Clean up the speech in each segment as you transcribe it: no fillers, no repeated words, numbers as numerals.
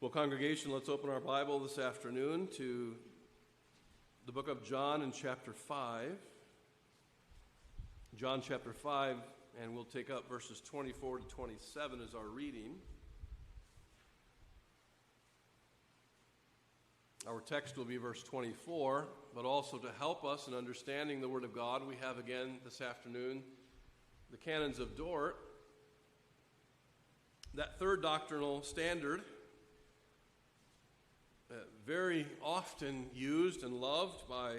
Well, congregation, let's open our Bible this afternoon to the book of John in chapter 5. John chapter 5, and we'll take up verses 24 to 27 as our reading. Our text will be verse 24, but also to help us in understanding the Word of God, we have again this afternoon the Canons of Dort, that third doctrinal standard, very often used and loved by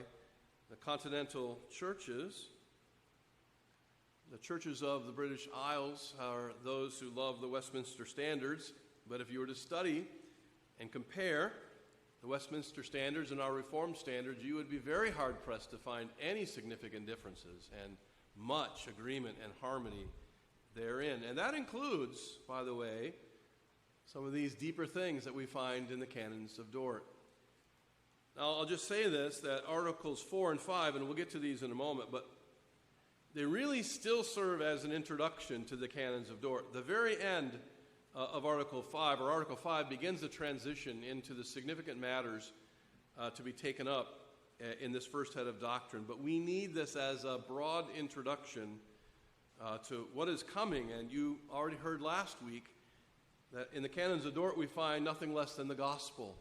the continental churches. The churches of the British Isles are those who love the Westminster Standards, but if you were to study and compare the Westminster Standards and our Reformed Standards, you would be very hard-pressed to find any significant differences and much agreement and harmony therein. And that includes, by the way, some of these deeper things that we find in the Canons of Dort. Now, I'll just say this, that Articles 4 and 5, and we'll get to these in a moment, but they really still serve as an introduction to the Canons of Dort. The very end of Article 5, or Article 5, begins the transition into the significant matters to be taken up in this first head of doctrine. But we need this as a broad introduction to what is coming. And you already heard last week that in the Canons of Dort we find nothing less than the gospel.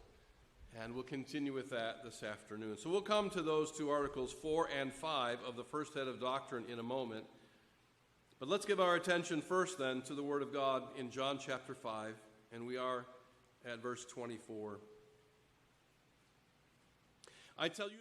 And we'll continue with that this afternoon. So we'll come to those two Articles 4 and 5 of the first head of doctrine in a moment. But let's give our attention first then to the Word of God in John chapter 5, and we are at verse 24. I tell you